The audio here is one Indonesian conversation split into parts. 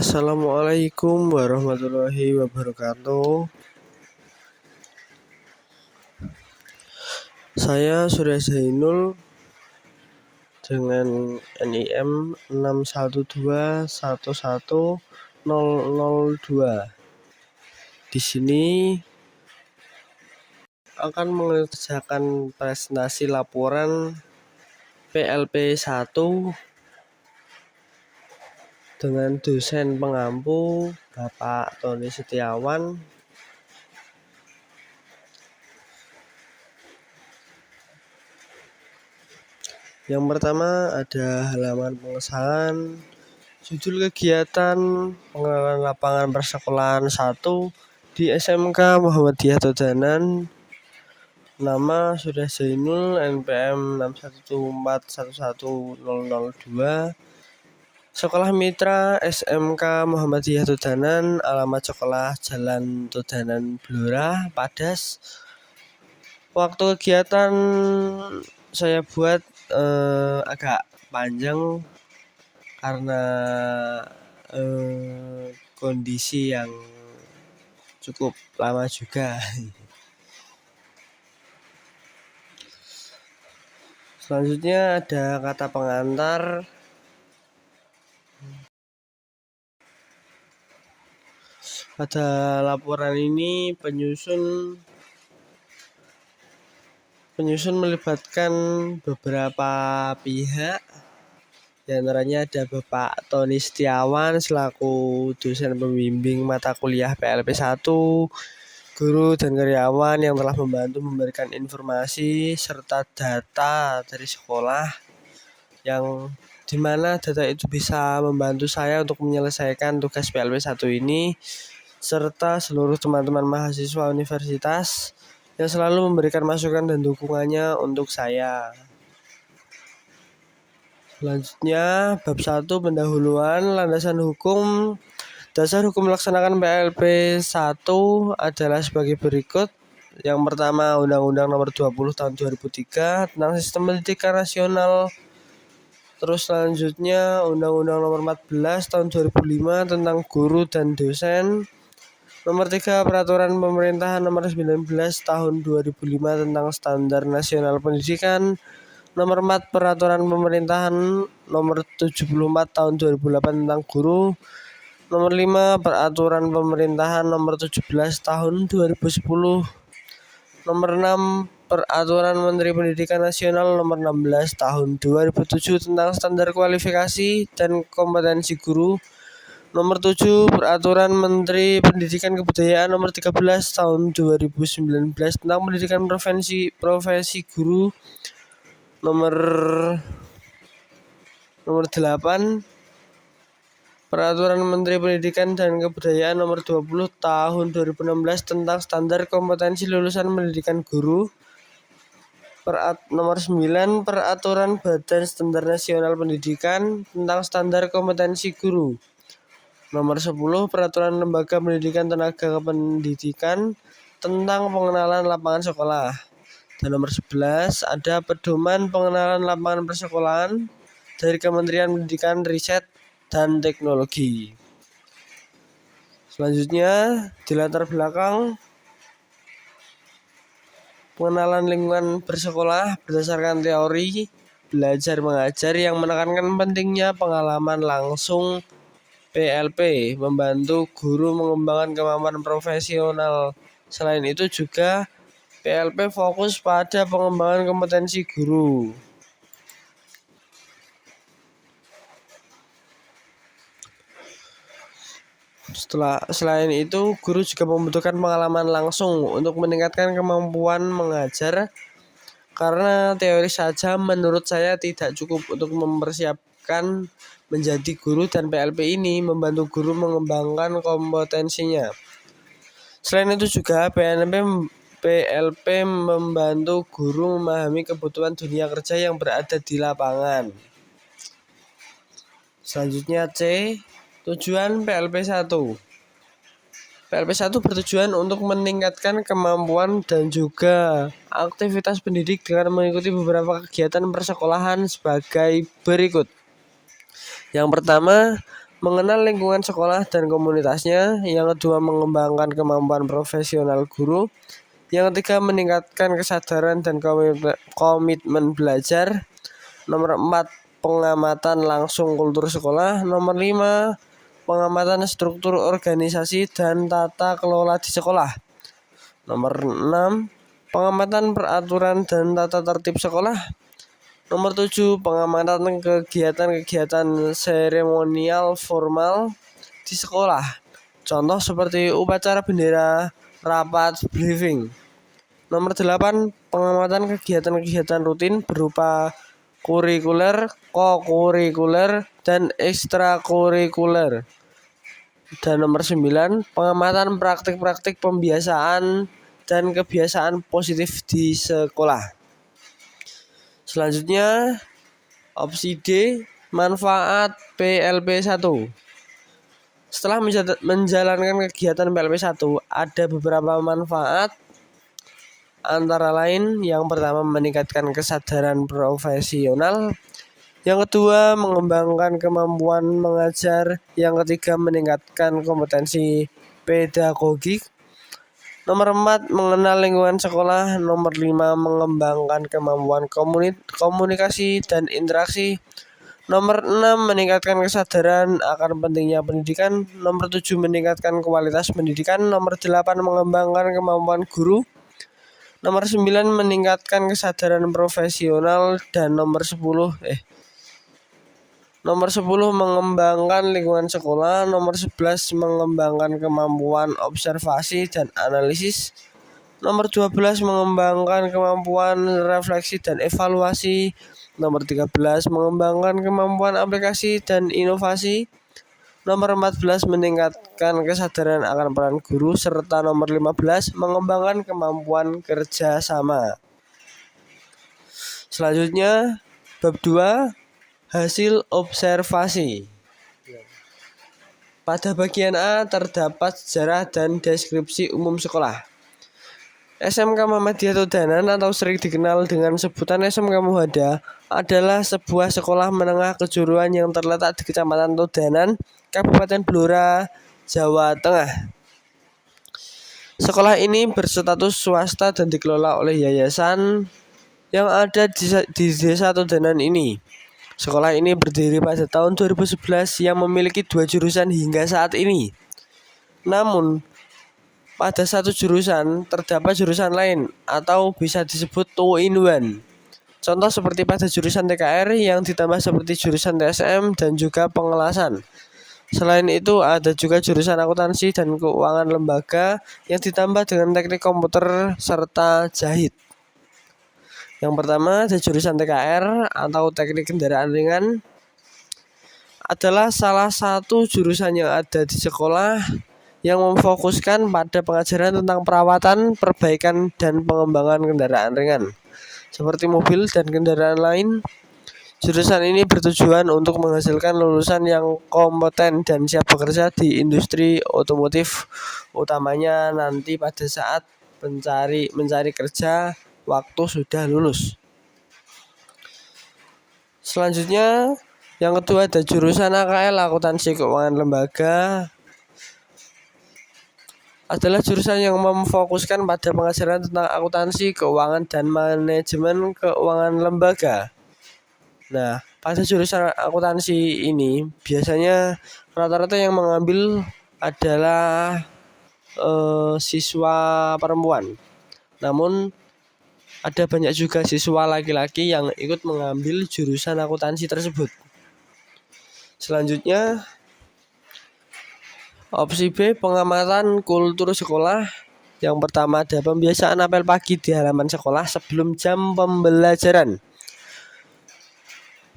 Assalamualaikum warahmatullahi wabarakatuh. Saya Surya Zainul dengan NIM 61211002. Di sini akan mengerjakan presentasi laporan PLP 1 dengan dosen pengampu Bapak Tony Setiawan. Yang pertama ada halaman pengesahan, judul kegiatan pengenalan lapangan persekolahan 1 di SMK Muhammadiyah Todanan. Nama Surya Zainul, NPM 61411002. Sekolah Mitra SMK Muhammadiyah Todanan, alamat sekolah Jalan Todanan Blora, Padas. Waktu kegiatan saya buat agak panjang karena kondisi yang cukup lama juga. Selanjutnya ada kata pengantar. Pada laporan ini penyusun melibatkan beberapa pihak. Di antaranya ada Bapak Tony Setiawan selaku dosen pembimbing mata kuliah PLP 1, guru dan karyawan yang telah membantu memberikan informasi serta data dari sekolah yang dimana data itu bisa membantu saya untuk menyelesaikan tugas PLP 1 ini, serta seluruh teman-teman mahasiswa universitas yang selalu memberikan masukan dan dukungannya untuk saya. Selanjutnya, bab 1 pendahuluan landasan hukum. Dasar hukum melaksanakan PLP 1 adalah sebagai berikut. Yang pertama, Undang-Undang Nomor 20 Tahun 2003 tentang Sistem Pendidikan Nasional. Terus selanjutnya, Undang-Undang Nomor 14 Tahun 2005 tentang guru dan dosen. Nomor 3, Peraturan Pemerintahan Nomor 19 Tahun 2005 tentang Standar Nasional Pendidikan. Nomor 4, Peraturan Pemerintahan Nomor 74 Tahun 2008 tentang guru. Nomor 5, Peraturan Pemerintahan Nomor 17 Tahun 2010. Nomor 6, Peraturan Menteri Pendidikan Nasional Nomor 16 Tahun 2007 tentang Standar Kualifikasi dan Kompetensi Guru. Nomor 7, Peraturan Menteri Pendidikan Kebudayaan Nomor 13 Tahun 2019 tentang Pendidikan Profesi Guru. Nomor 8, Peraturan Menteri Pendidikan dan Kebudayaan Nomor 20 Tahun 2016 tentang Standar Kompetensi Lulusan Pendidikan Guru. Nomor 9, Peraturan Badan Standar Nasional Pendidikan tentang Standar Kompetensi Guru. Nomor 10, Peraturan Lembaga Pendidikan Tenaga Kependidikan tentang pengenalan lapangan sekolah. Dan nomor 11, ada pedoman pengenalan lapangan persekolahan dari Kementerian Pendidikan, Riset, dan Teknologi. Selanjutnya, di latar belakang pengenalan lingkungan bersekolah berdasarkan teori belajar mengajar yang menekankan pentingnya pengalaman langsung. PLP membantu guru mengembangkan kemampuan profesional. Selain itu juga PLP fokus pada pengembangan kompetensi guru. Selain itu, guru juga membutuhkan pengalaman langsung untuk meningkatkan kemampuan mengajar. Karena teori saja menurut saya tidak cukup untuk mempersiapkan menjadi guru, dan PLP ini membantu guru mengembangkan kompetensinya. Selain itu juga PLP membantu guru memahami kebutuhan dunia kerja yang berada di lapangan. Selanjutnya C, tujuan PLP 1. PLP 1 bertujuan untuk meningkatkan kemampuan dan juga aktivitas pendidik dengan mengikuti beberapa kegiatan persekolahan sebagai berikut. Yang pertama, mengenal lingkungan sekolah dan komunitasnya. Yang kedua, mengembangkan kemampuan profesional guru. Yang ketiga, meningkatkan kesadaran dan komitmen belajar. Nomor 4, pengamatan langsung kultur sekolah. Nomor 5, pengamatan struktur organisasi dan tata kelola di sekolah. Nomor 6, pengamatan peraturan dan tata tertib sekolah. Nomor 7, pengamatan kegiatan-kegiatan seremonial formal di sekolah. Contoh seperti upacara bendera, rapat, briefing. Nomor 8, pengamatan kegiatan-kegiatan rutin berupa kurikuler, kokurikuler, dan ekstrakurikuler. Dan nomor 9, pengamatan praktik-praktik pembiasaan dan kebiasaan positif di sekolah. Selanjutnya, opsi D, manfaat PLP 1. Setelah menjalankan kegiatan PLP 1, ada beberapa manfaat. Antara lain, yang pertama, meningkatkan kesadaran profesional. Yang kedua, mengembangkan kemampuan mengajar. Yang ketiga, meningkatkan kompetensi pedagogik. Nomor 4, mengenal lingkungan sekolah. Nomor 5, mengembangkan kemampuan komunikasi dan interaksi. Nomor 6, meningkatkan kesadaran akan pentingnya pendidikan. Nomor 7, meningkatkan kualitas pendidikan. Nomor 8, mengembangkan kemampuan guru. Nomor 9, meningkatkan kesadaran profesional. Dan nomor 10, mengembangkan lingkungan sekolah. Nomor 11, mengembangkan kemampuan observasi dan analisis. Nomor 12, mengembangkan kemampuan refleksi dan evaluasi. Nomor 13, mengembangkan kemampuan aplikasi dan inovasi. Nomor 14, meningkatkan kesadaran akan peran guru. Serta nomor 15, mengembangkan kemampuan kerjasama. Selanjutnya, bab 2, hasil observasi. Pada bagian A terdapat sejarah dan deskripsi umum sekolah. SMK Muhammadiyah Tudanan atau sering dikenal dengan sebutan SMK Muhada adalah sebuah sekolah menengah kejuruan yang terletak di Kecamatan Tudanan, Kabupaten Blora, Jawa Tengah. Sekolah ini berstatus swasta dan dikelola oleh yayasan yang ada di Desa Tudanan ini. Sekolah ini berdiri pada tahun 2011 yang memiliki 2 jurusan hingga saat ini. Namun, pada satu jurusan terdapat jurusan lain atau bisa disebut 2-in-1. Contoh seperti pada jurusan TKR yang ditambah seperti jurusan TSM dan juga pengelasan. Selain itu ada juga jurusan akuntansi dan keuangan lembaga yang ditambah dengan teknik komputer serta jahit. Yang pertama, ada jurusan TKR atau teknik kendaraan ringan, adalah salah satu jurusan yang ada di sekolah yang memfokuskan pada pengajaran tentang perawatan, perbaikan, dan pengembangan kendaraan ringan seperti mobil dan kendaraan lain. Jurusan ini bertujuan untuk menghasilkan lulusan yang kompeten dan siap bekerja di industri otomotif, utamanya nanti pada saat mencari kerja waktu sudah lulus. Selanjutnya, yang kedua ada jurusan AKL, akuntansi keuangan lembaga, adalah jurusan yang memfokuskan pada pengajaran tentang akuntansi, keuangan, dan manajemen keuangan lembaga. Nah, pada jurusan akuntansi ini biasanya rata-rata yang mengambil adalah siswa perempuan. Namun ada banyak juga siswa laki-laki yang ikut mengambil jurusan akuntansi tersebut. Selanjutnya, opsi B, pengamatan kultur sekolah. Yang pertama ada pembiasaan apel pagi di halaman sekolah sebelum jam pembelajaran.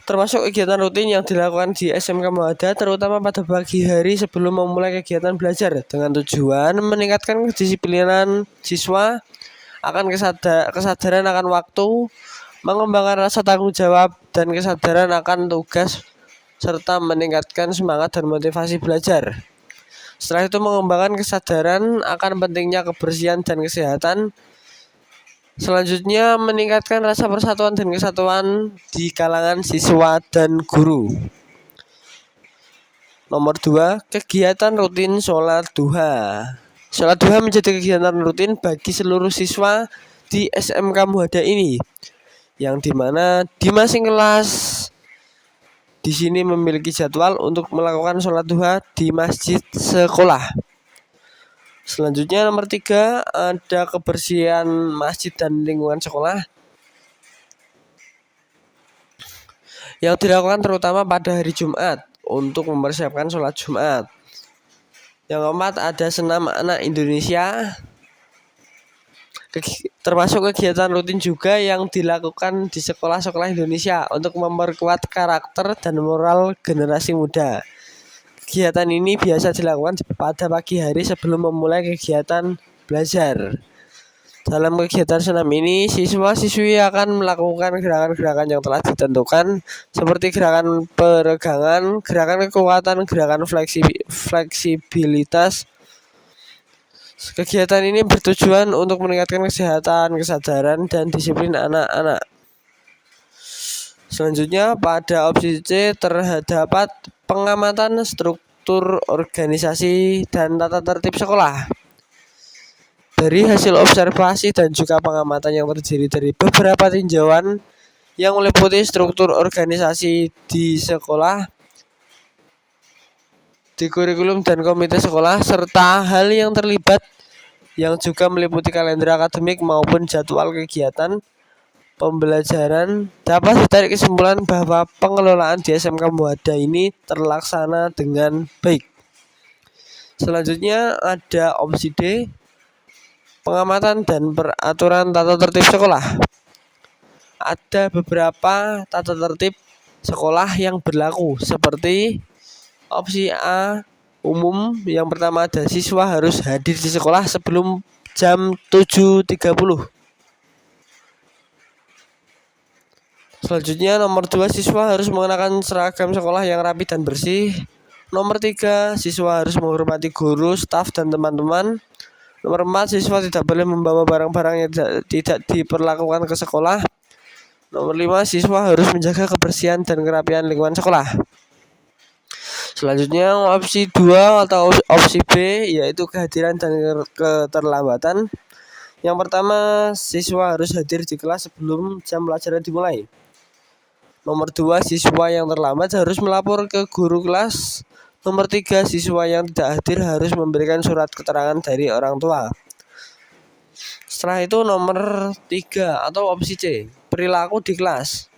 Termasuk kegiatan rutin yang dilakukan di SMK Muhada terutama pada pagi hari sebelum memulai kegiatan belajar dengan tujuan meningkatkan kedisiplinan siswa, akan kesadaran akan waktu, mengembangkan rasa tanggung jawab dan kesadaran akan tugas, serta meningkatkan semangat dan motivasi belajar. Setelah itu mengembangkan kesadaran akan pentingnya kebersihan dan kesehatan. Selanjutnya meningkatkan rasa persatuan dan kesatuan di kalangan siswa dan guru. Nomor 2, kegiatan rutin sholat duha. Sholat duha menjadi kegiatan rutin bagi seluruh siswa di SMK Muhada ini, yang dimana di masing kelas di sini memiliki jadwal untuk melakukan sholat duha di masjid sekolah. Selanjutnya nomor 3, ada kebersihan masjid dan lingkungan sekolah yang dilakukan terutama pada hari Jumat untuk mempersiapkan sholat Jumat. Yang keempat, ada senam anak Indonesia, termasuk kegiatan rutin juga yang dilakukan di sekolah-sekolah Indonesia untuk memperkuat karakter dan moral generasi muda. Kegiatan ini biasa dilakukan pada pagi hari sebelum memulai kegiatan belajar. Dalam kegiatan senam ini, siswa-siswi akan melakukan gerakan-gerakan yang telah ditentukan seperti gerakan peregangan, gerakan kekuatan, gerakan fleksibilitas. Kegiatan ini bertujuan untuk meningkatkan kesehatan, kesadaran, dan disiplin anak-anak. Selanjutnya pada opsi C terdapat pengamatan struktur organisasi dan tata tertib sekolah. Dari hasil observasi dan juga pengamatan yang terdiri dari beberapa tinjauan yang meliputi struktur organisasi di sekolah, di kurikulum dan komite sekolah, serta hal yang terlibat yang juga meliputi kalender akademik maupun jadwal kegiatan pembelajaran, dapat ditarik kesimpulan bahwa pengelolaan di SMK Muhada ini terlaksana dengan baik. Selanjutnya ada opsi D, pengamatan dan peraturan tata tertib sekolah. Ada beberapa tata tertib sekolah yang berlaku seperti opsi A umum. Yang pertama, ada siswa harus hadir di sekolah sebelum jam 7.30. Selanjutnya nomor 2, siswa harus mengenakan seragam sekolah yang rapi dan bersih. Nomor 3, siswa harus menghormati guru, staf, dan teman-teman. Nomor 4, siswa tidak boleh membawa barang-barang yang tidak diperlakukan ke sekolah. Nomor 5, siswa harus menjaga kebersihan dan kerapian lingkungan sekolah. Selanjutnya opsi 2 atau opsi B, yaitu kehadiran dan keterlambatan. Yang pertama, siswa harus hadir di kelas sebelum jam pelajaran dimulai. Nomor 2, siswa yang terlambat harus melapor ke guru kelas. Nomor 3, siswa yang tidak hadir harus memberikan surat keterangan dari orang tua. Setelah itu nomor 3 atau opsi C, perilaku di kelas.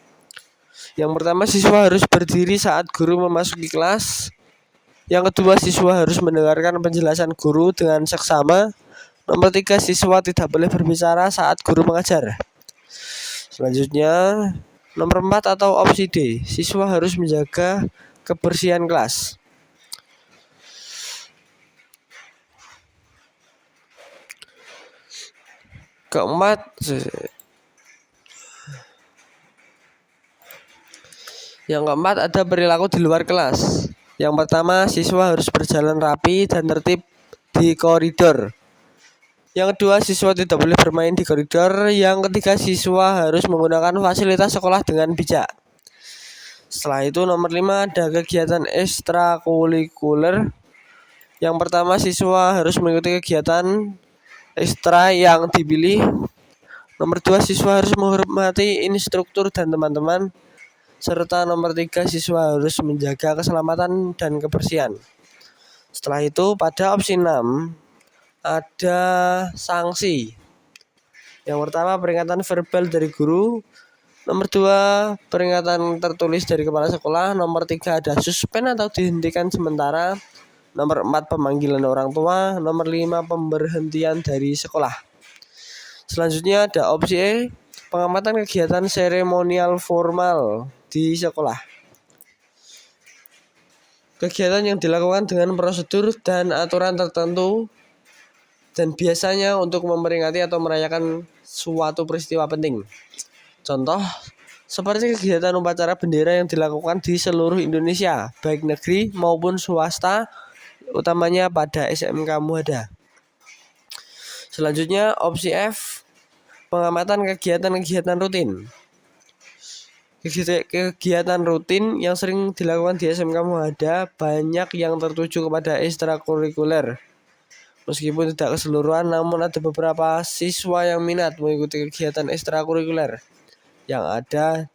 Yang pertama, siswa harus berdiri saat guru memasuki kelas. Yang kedua, siswa harus mendengarkan penjelasan guru dengan seksama. Nomor 3, siswa tidak boleh berbicara saat guru mengajar. Selanjutnya nomor 4 atau opsi D, siswa harus menjaga kebersihan kelas. Yang keempat ada perilaku di luar kelas. Yang pertama, siswa harus berjalan rapi dan tertib di koridor. Yang kedua, siswa tidak boleh bermain di koridor. Yang ketiga, siswa harus menggunakan fasilitas sekolah dengan bijak. Setelah itu nomor 5 ada kegiatan ekstrakurikuler. Yang pertama, siswa harus mengikuti kegiatan ekstra yang dipilih. Nomor 2, siswa harus menghormati instruktur dan teman-teman. Serta nomor 3, siswa harus menjaga keselamatan dan kebersihan. Setelah itu pada opsi 6 ada sanksi. Yang pertama, peringatan verbal dari guru. Nomor 2, peringatan tertulis dari kepala sekolah. Nomor 3, ada suspend atau dihentikan sementara. Nomor 4, pemanggilan orang tua. Nomor 5, pemberhentian dari sekolah. Selanjutnya ada opsi E, pengamatan kegiatan seremonial formal di sekolah. Kegiatan yang dilakukan dengan prosedur dan aturan tertentu dan biasanya untuk memperingati atau merayakan suatu peristiwa penting. Contoh, seperti kegiatan upacara bendera yang dilakukan di seluruh Indonesia, baik negeri maupun swasta, utamanya pada SMK Muhada. Selanjutnya opsi F, pengamatan kegiatan-kegiatan rutin. Kegiatan rutin yang sering dilakukan di SMK Muhada banyak yang tertuju kepada ekstrakurikuler. Meskipun tidak keseluruhan, namun ada beberapa siswa yang minat mengikuti kegiatan ekstrakurikuler yang ada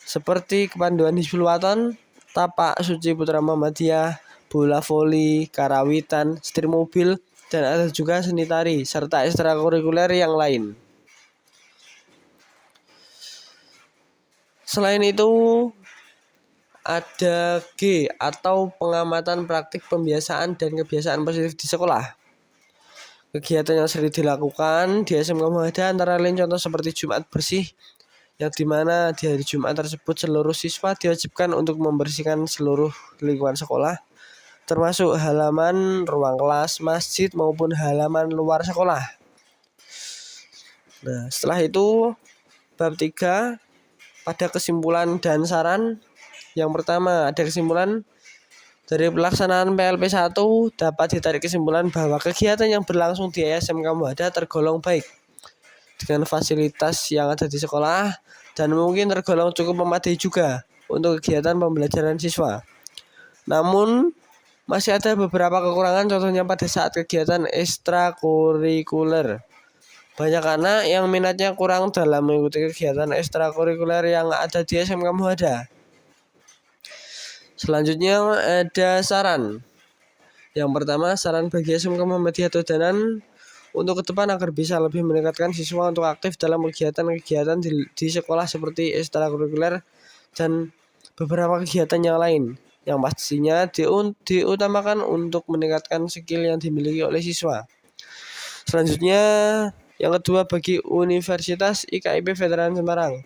seperti kepanduan Hizbul Waton, Tapak Suci Putra Muhammadiyah, bola voli, karawitan, setir mobil, dan ada juga seni tari, serta ekstrakurikuler yang lain. Selain itu, ada G atau pengamatan praktik pembiasaan dan kebiasaan positif di sekolah. Kegiatan yang sering dilakukan di SMK Muhada antara lain contoh seperti Jumat Bersih, yang dimana di hari Jumat tersebut seluruh siswa diwajibkan untuk membersihkan seluruh lingkungan sekolah, termasuk halaman, ruang kelas, masjid maupun halaman luar sekolah. Nah, setelah itu bab 3 pada kesimpulan dan saran. Yang pertama, ada kesimpulan dari pelaksanaan PLP 1 dapat ditarik kesimpulan bahwa kegiatan yang berlangsung di SMK Muhada tergolong baik dengan fasilitas yang ada di sekolah dan mungkin tergolong cukup memadai juga untuk kegiatan pembelajaran siswa. Namun masih ada beberapa kekurangan, contohnya pada saat kegiatan ekstrakurikuler. Banyak anak yang minatnya kurang dalam mengikuti kegiatan ekstrakurikuler yang ada di SMK Muhada. Selanjutnya ada saran. Yang pertama, saran bagi SMK Muhammadiyah Dodanan untuk ke depan agar bisa lebih meningkatkan siswa untuk aktif dalam kegiatan-kegiatan di sekolah seperti ekstrakurikuler dan beberapa kegiatan yang lain. Yang pastinya diutamakan untuk meningkatkan skill yang dimiliki oleh siswa. Selanjutnya, yang kedua bagi Universitas IKIP Veteran Semarang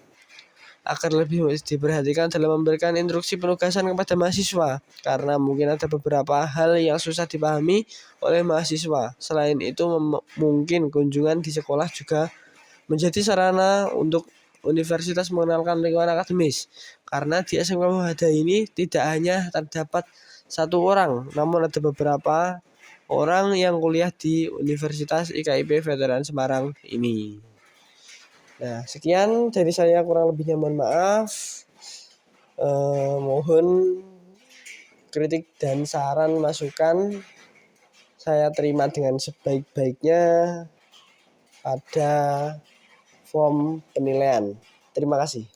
agar lebih diperhatikan dalam memberikan instruksi penugasan kepada mahasiswa karena mungkin ada beberapa hal yang susah dipahami oleh mahasiswa. Selain itu mungkin kunjungan di sekolah juga menjadi sarana untuk universitas mengenalkan lingkungan akademis karena di SMK Muhada ini tidak hanya terdapat satu orang, namun ada beberapa orang yang kuliah di Universitas IKIP Veteran Semarang ini. Nah, sekian dari saya, kurang lebihnya mohon maaf. Mohon kritik dan saran masukan saya terima dengan sebaik-baiknya pada form penilaian. Terima kasih.